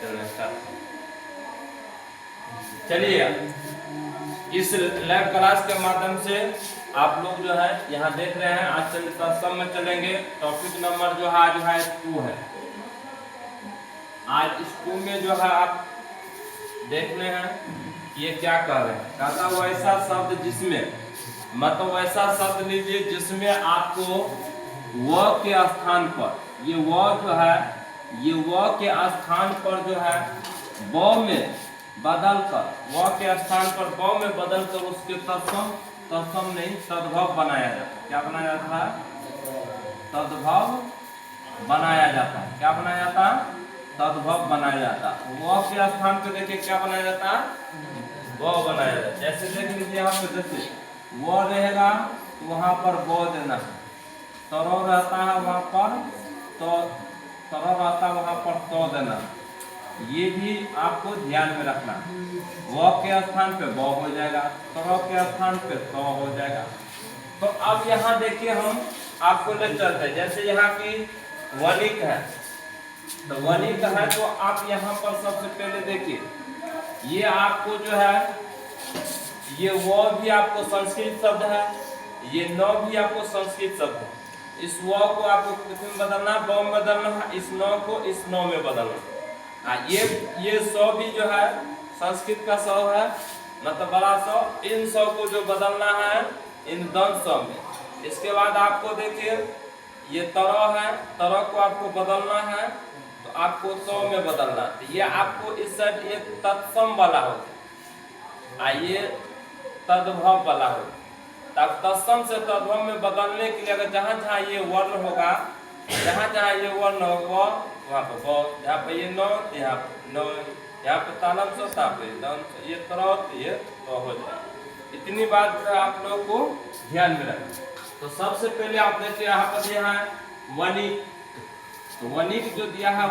चलना स्टार्ट। चलिए, इस लैब क्लास के माध्यम से आप लोग जो है यहाँ देख रहे हैं, आज सब में चलेंगे। टॉपिक नंबर जो है आज है 2 है। आज इस 2 में जो है आप देख रहे हैं ये क्या कह रहे हैं। कहता वैसा शब्द जिसमें, मतलब वैसा शब्द लीजिए जिसमें आपको व के स्थान पर, ये व जो है, ये व के स्थान पर जो है ब में बदल कर, व के स्थान पर ब में बदल कर उसके तत्सम नहीं तद्भव बनाया जाता है। क्या बनाया जाता है? तद्भव बनाया जाता है। क्या बनाया जाता है? तद्भव बनाया जाता है। व के स्थान पे देखिए क्या बनाया जाता है? व बनाया जाता है। जैसे देख लीजिए यहाँ पे, जैसे व रहेगा तो वहां पर ब देना है, तरो रहता है वहां पर तो तरो रहता है वहां पर तो देना है। ये भी आपको ध्यान में रखना है। व के स्थान पे ब हो जाएगा, तरो के स्थान पे तो हो जाएगा। तो अब यहाँ देखिए हम आपको ले चलते हैं। जैसे यहाँ की वनिक है, तो वनिक है तो आप यहाँ पर सबसे पहले देखिए, ये आपको जो है, ये वो भी आपको संस्कृत शब्द है, ये नौ भी आपको संस्कृत शब्द है। इस वो को आपको किसमें बदलना है? ब में बदलना है। इस नौ को इस नौ में बदलना है। ये सौ भी जो है संस्कृत का सौ है, मतलब बड़ा सौ। इन सौ को जो बदलना है इन दंत सौ में। इसके बाद आपको देखिए ये तरह है, तरह को आपको बदलना है तो आपको सौ में बदलना है। ये आपको इस साइड ये तत्सम वाला होगा, ये तद्भव वाला होगा। तब तत्सम से तद्भव में बदलने के लिए अगर जहाँ जहाँ ये वर्ण होगा, जहाँ जहाँ ये वर्ण होगा वहाँ पर ब, यहाँ पे ये नौ, यहाँ पे नौ, यहाँ पे तालम सो, यहाँ पे दंत, ये तरह, ये तो हो जाए। इतनी बात आप लोगों को ध्यान में रखना। तो सबसे पहले आप देखिए यहाँ पर दिया है वनिक। तो वनिक जो दिया है,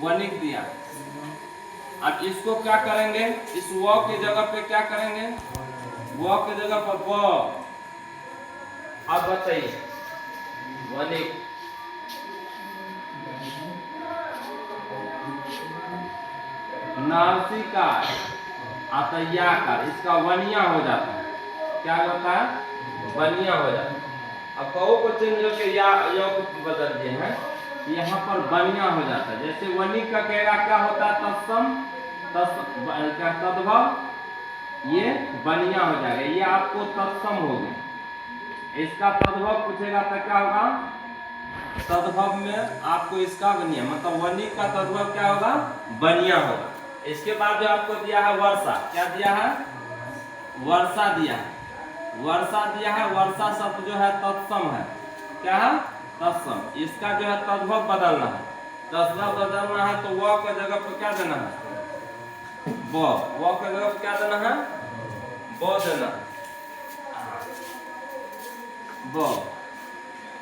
वनिक दिया। अब इसको क्या करेंगे? इस व की जगह पे क्या करेंगे? व की जगह पर ब। अब बताइए वनिक, नासिका अतयाकार, इसका वनिया हो जाता है। क्या होता है? वनिया हो जाता है। अब कौ को चेंज करके या को बदल दिए हैं, यहाँ पर बनिया हो जाता है। जैसे वनिक का कहेगा क्या होता है? तत्सम, क्या तद्भव, ये बनिया हो जाएगा। ये आपको तत्सम हो गया। इसका तद्भव पूछेगा तो क्या होगा? तद्भव में आपको इसका बनिया, मतलब वनिक का तद्भव क्या होगा? बनिया होगा। इसके बाद जो आपको दिया है वर्षा, क्या दिया है? वर्षा दिया है। वर्षा दिया है। वर्षा शब्द जो है तत्सम है। क्या है? तत्सम। इसका जो है तद्भव बदलना है। तद्भव बदलना है तो व के जगह पर क्या देना है? ब। व के जगह पर क्या देना है? ब देना है। ब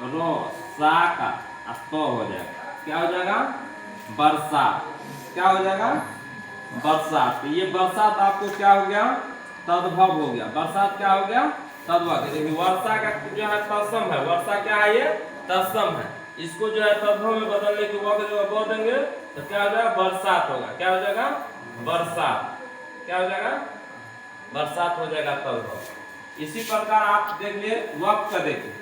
रो सा का तो हो जाएगा। क्या हो जाएगा? बरसात। क्या हो जाएगा? बरसात। तो ये बरसात आपको क्या हो गया? तद्भव हो गया। बरसात क्या हो गया? तद्भव। देखिए वर्षा का जो है तत्सम है। वर्षा क्या है? ये तत्सम है। इसको जो है तद्भव में बदलने के बाद जो ब देंगे तो क्या हो जाएगा? बरसात होगा। क्या हो जाएगा? बरसात। क्या हो जाएगा? बरसात हो जाएगा तद्भव। इसी प्रकार आप देख लिए वक्त का। देखिए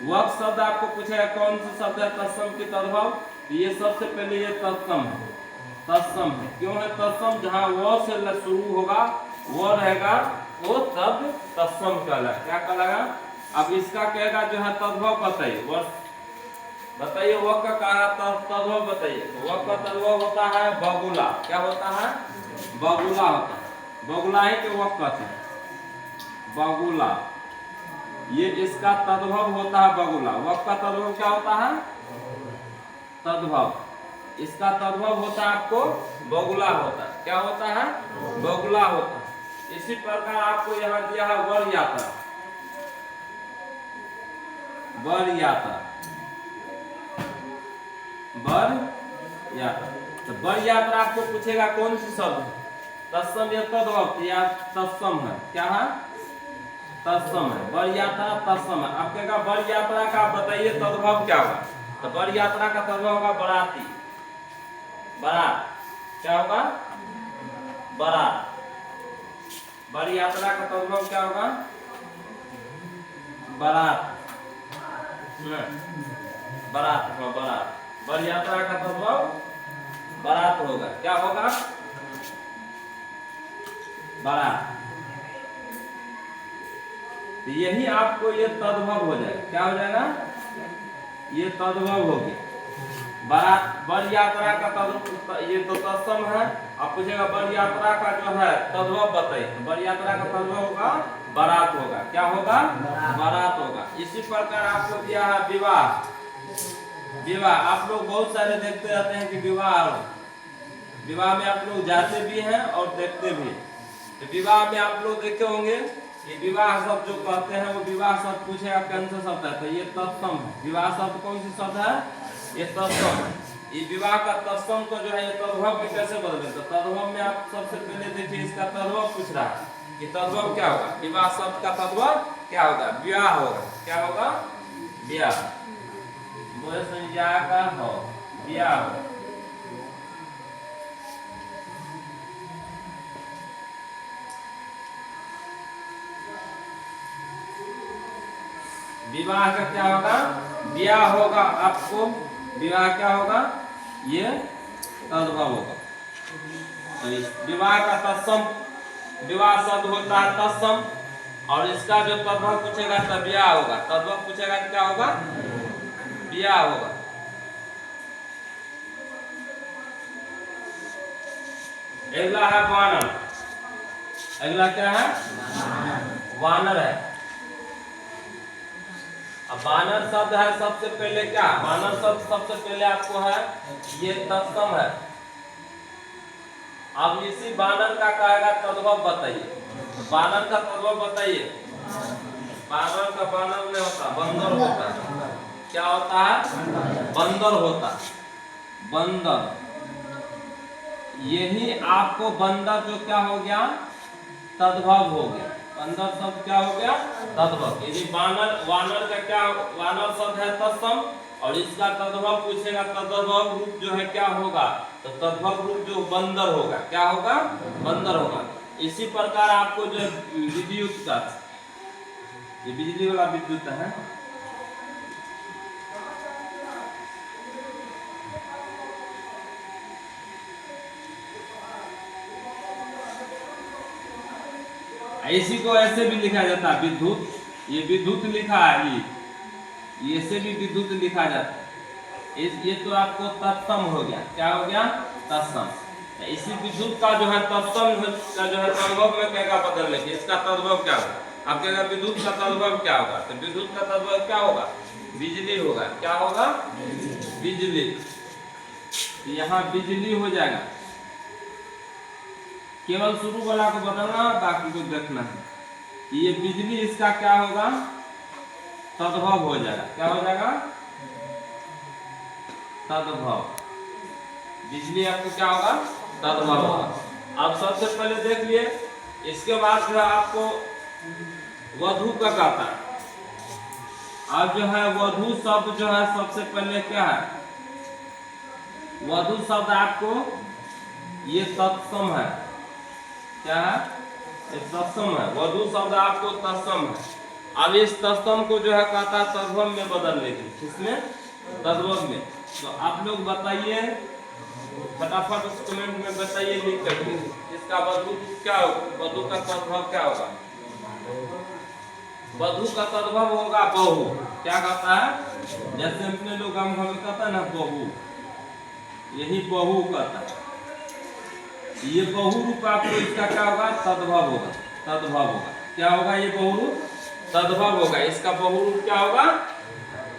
वक्त शब्द आपको पूछेगा कौन सा शब्द है तत्सम की तद्भव? ये सबसे पहले ये तत्सम है। तत्सम है। क्यों है तत्सम? जहाँ व से शुरू होगा वो रहेगा, वो तब तत्सम कहलाएगा। क्या कहलाएगा? अब इसका कहेगा जो है तद्भव बताइए। बताइए वो का कहा तद्भव बताइए। तो वो का तद्भव होता है बगुला। क्या होता है? बगुला होता है। बगुला ही के वक्त कहते हैं, बगुला। ये इसका तद्भव होता है बगुला। वक्त का तद्भव क्या होता है? तद्भव। इसका तद्भव होता है आपको बगुला होता है। क्या होता है? बगुला होता है। इसी प्रकार आपको यहाँ दिया है वर यात्रा। वर यात्रा, वर यात्रा। तो वर यात्रा आपको पूछेगा कौन सी शब्द है? तत्सम या तद्भव? या तत्सम है। क्या है? तत्सम है। वर यात्रा तत्सम है। अब कहेगा वर यात्रा का बताइए तद्भव क्या होगा? तो बर यात्रा का तर्जमा होगा बराती। बारात क्या होगा? बारात। बर यात्रा का तर्जमा क्या होगा? बारात। बारात, हाँ बारात। बर यात्रा का तर्जमा बारात होगा। क्या होगा? बारात। तो यही आपको ये तद्भव हो जाएगा। क्या हो जाएगा? ये तद्भव हो गया। बारात, बर यात्रा का तद्भव, ये तो तत्सम है। आप पूछेगा बर यात्रा का जो है तद्भव बताइए, तो बर यात्रा का तद्भव होगा बारात होगा। क्या होगा? बारात होगा। इसी प्रकार आपको दिया है विवाह। विवाह आप लोग बहुत सारे देखते रहते हैं कि विवाह में आप लोग जाते भी हैं और देखते भी हैं। तो विवाह में आप लोग देखे होंगे कि विवाह शब्द जो कहते हैं वो विवाह शब्द पूछेगा कौन सा शब्द है, तो ये तत्सम है। विवाह शब्द कौन सी शब्द है? ये तत्सम है। ये विवाह का तत्सम को जो है ये तद्भव में कैसे बदले? तो तद्भव में आप सबसे पहले देखिए, इसका तद्भव पूछ रहा है कि तद्भव क्या होगा। विवाह शब्द का तद्भव क्या होगा? ब्याह होगा। क्या होगा? ब्याह। बोले संज्ञा का हो ब्याह हो। विवाह का क्या होगा? ब्याह होगा। आपको विवाह क्या होगा? ये तद्भव होगा। तो विवाह का तत्सम, विवाह शब्द होता है तत्सम, और इसका जो तद्भव पूछेगा तो ब्याह होगा। तद्भव पूछेगा तो क्या होगा? ब्याह होगा। अगला है वानर। अगला क्या है? वानर है। अब वानर शब्द है सबसे पहले क्या? वानर शब्द सबसे पहले आपको है ये तत्सम है। अब इसी वानर का कहेगा तद्भव बताइए। वानर का तद्भव बताइए। वानर का वानर नहीं होता, बंदर होता है। क्या होता है? बंदर होता है। बंदर। यही आपको बंदर जो क्या हो गया? तद्भव हो गया। बंदर शब्द क्या हो गया? तद्भव। यदि वानर, वानर का क्या? वानर शब्द है तत्सम, और इसका तद्भव पूछेगा, तद्भव रूप जो है क्या होगा? तो तद्भव रूप जो बंदर होगा। क्या होगा? बंदर होगा। इसी प्रकार आपको जो विद्युत का, ये बिजली वाला विद्युत है, इसी को ऐसे भी लिखा जाता है विद्युत। ये विद्युत लिखा है, ये ऐसे भी विद्युत लिखा जाता है। ये तो आपको तत्सम हो गया। क्या हो गया? तत्सम। इसी विद्युत का जो है तत्सम का जो है तद्भव में कहेगा बदलने की, इसका तद्भव क्या होगा? आप कहेगा विद्युत का तद्भव क्या होगा? तो विद्युत का तद्भव क्या होगा? बिजली होगा। क्या होगा? बिजली। यहाँ बिजली हो जाएगा। केवल शुरू वाला को बदलना, बाकी को देखना है। ये बिजली, इसका क्या होगा? तद्भव हो जाएगा। क्या हो जाएगा? तद्भव। बिजली आपको क्या होगा? तद्भव होगा। अब सबसे पहले देख लिए। इसके बाद जो है आपको वधु का कहता है। अब जो है वधु शब्द जो है सबसे पहले क्या है? वधु शब्द आपको ये तत्सम है। क्या है? ये तत्सम है। वधु शब्द आपको तत्सम है। अब इस तत्सम को जो है कहता है तद्भव में बदल लेगी। किसमें? तद्भव में। तो आप लोग बताइए, फटाफट उस कमेंट में बताइए लिख करके, इसका वधु क्या होगा? वधु का तद्भव क्या होगा? वधु का तद्भव होगा बहू। क्या कहता है? जैसे अपने लोग हम कहता है ना बहू, यही बहू कहता है। ये बहु रूप आपको इसका क्या होगा? तद्भव होगा। तद्भव होगा। क्या होगा? ये बहु रूप तद्भव होगा। इसका बहु रूप क्या होगा?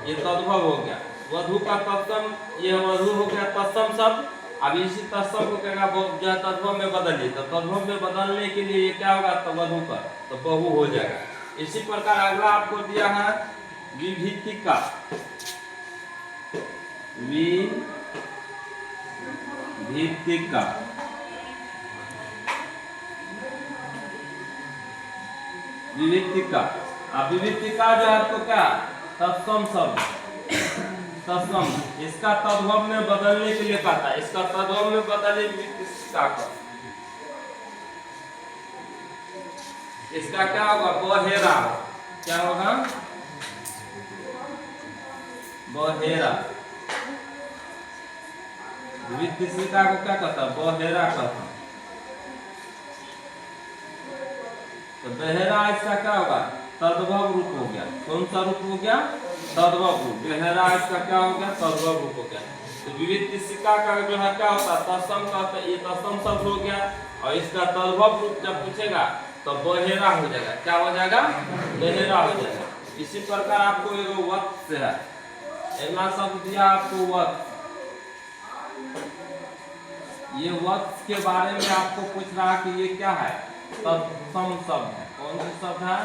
ये तद्भव हो गया। वधु का तत्सम, ये वधु हो गया तत्सम शब्द। अब इसी तत्सम को कहेगा जो तद्भव में बदलिए, तो तद्भव में बदलने के लिए ये क्या होगा? तो वधु का तो बहु हो जाएगा। इसी प्रकार अगला आपको दिया है विभीतिका। विभीतिका। विभीतिका। अब विभीतिका जो है आपको क्या? तत्सम शब्द। तत्सम, इसका तद्भव में बदलने के लिए कहता है, इसका तद्भव में बदले विविध का, इसका क्या होगा, बहेरा, क्या होगा, बहेरा, विविधिका को क्या कहता है, बहेरा कहता है। तो बहेरा इसका क्या होगा, तद्भव रूप हो गया। कौन सा रूप हो गया, तद्भव रूप। बहेरा इसका क्या हो गया, तद्भव रूप हो गया। तो विविधिका का जो है क्या होता है, तत्सम कहता है, ये तत्सम शब्द हो गया, और इसका तद्भव रूप जब पूछेगा तो बहेरा हो जाएगा। क्या हो जाएगा, बहेरा हो जाएगा। इसी प्रकार आपको एक वत्स है, अगला शब्द दिया आपको वत्स। ये वत्स के बारे में आपको पूछ रहा कि ये क्या है, तत्सम शब्द है। कौन सा शब्द है,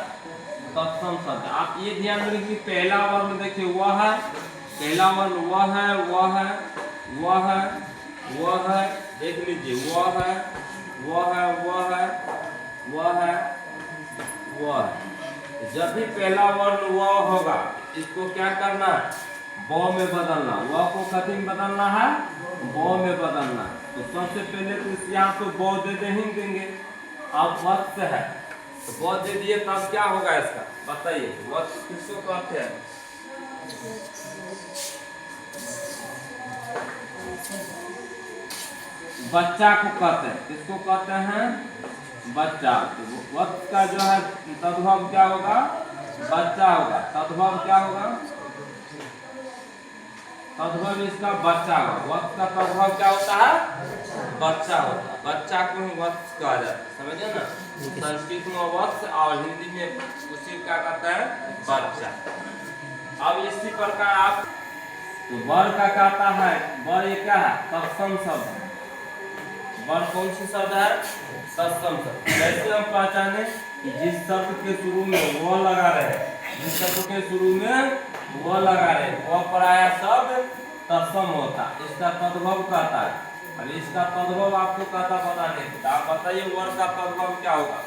तत्सम शब्द। आप ये ध्यान रखिए कि पहला वर्ण देखिए वह है, पहला वर्ण वह है, वह है, वह है, वह है, देख लीजिए वह है, वह है, वह है, वह है, वह है। जब भी पहला वर्ण वह होगा, इसको क्या करना है, ब में बदलना। वह को कथी में बदलना है, ब में बदलना। तो सबसे पहले तो इस यहाँ तो ब दे ही देंगे। अब वत्स है तो ब दे दिए, तब क्या होगा इसका बताइए, वत्स किसको कहते हैं, बच्चा को कहते हैं। किसको कहते हैं, बच्चा। तो वत्स का जो है तद्भव क्या होगा, बच्चा होगा। तद्भव क्या होगा, तद्भव इसका बच्चा होगा। वत्स का तद्भव क्या होता है, बच्चा होता है। बच्चा को ही वत्स कहा जाता है, समझे ना। संस्कृत में वत्स और हिंदी में उसी क्या कहता है, बच्चा। अब इसी प्रकार आप तो वर का कहता है, वर ये क्या है, तत्सम शब्द। वर कौन सी शब्द है, तत्सम शब्द। कैसे हम पहचाने कि जिस शब्द के शुरू में वो लगा रहे, जिस शब्द के शुरू में वो लगा रहे, वो पराया शब्द तत्सम होता, इसका तद्भव कहता है। अब इसका तद्भव आपको कहता पता नहीं, तो आप बताइए वर का तद्भव क्या होगा,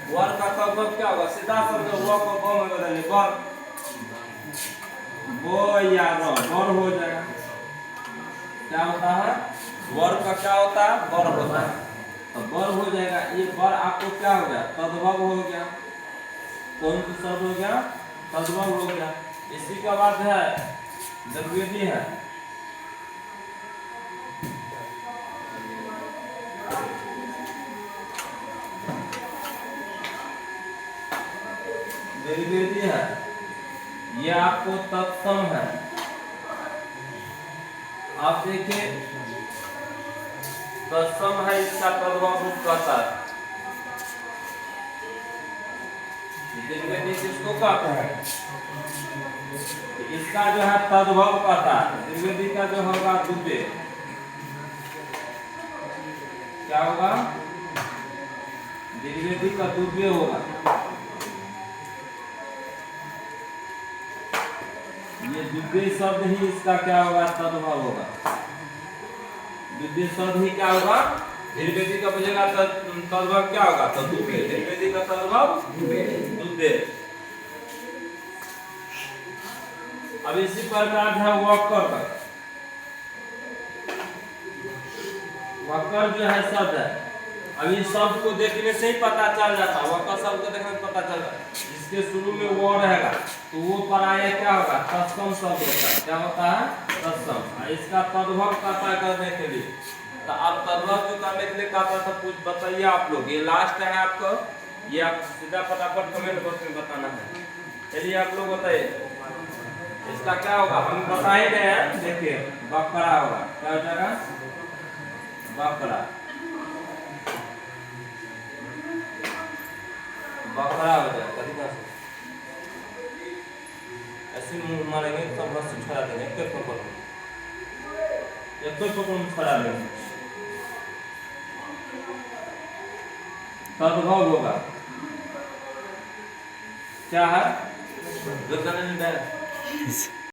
वर का तद्भव क्या होगा। सीधा शब्द वो को ब में बदलिए, बर, वो या बर हो जाएगा। क्या होता है, वर का क्या होता है, बर होता है, तो बर हो जाएगा। ये बर आपको क्या हो गया, तद्भव हो गया। कौन सा शब्द हो गया, तद्भव हो गया। इसी के बाद है द्विवेदी है, द्विवेदी है, ये आपको तत्सम है। आप देखिए तत्सम है, इसका तद्भव रूप कहता है। द्विवेदी किसको कहते हैं, इसका जो है तद्भव कहता है। द्विवेदी का जो होगा दुबे, क्या होगा, द्विवेदी का दुबे होगा। ये दुबे शब्द ही इसका क्या होगा, तद्भव होगा। दुबे शब्द ही क्या होगा, द्विवेदी का बुझेगा तद्भव क्या होगा, तो दुबे। द्विवेदी का तद्भव दुबे। अब इसी प्रकार है वक्र का, वक्र जो है शब्द है। अब इस शब्द को देखने से ही पता चल जाता, वक्र शब्द को देखने से पता चल जाता, इसके शुरू में वो रहेगा तो वो पराया क्या होगा, तत्सम शब्द होता है। क्या होता है, तत्सम। इसका तद्भव कहता करने के लिए, तो आप तद्भव जो करने के लिए कहता था कुछ बताइए आप लोग। ये लास्ट है आपको, ये आप सीधा फटाफट कमेंट बॉक्स में बताना है। चलिए आप लोग बताइए इसका क्या होगा, हम बता ही रहे हैं। देखिए बकरा होगा, क्या हो जाएगा, बकरा, बकरा हो जाएगा। कभी का ऐसे मुंह मारेंगे तो बस छड़ा देंगे, एक पकड़, एक पकड़ छड़ा देंगे, तद्भव होगा। क्या है, जो करने में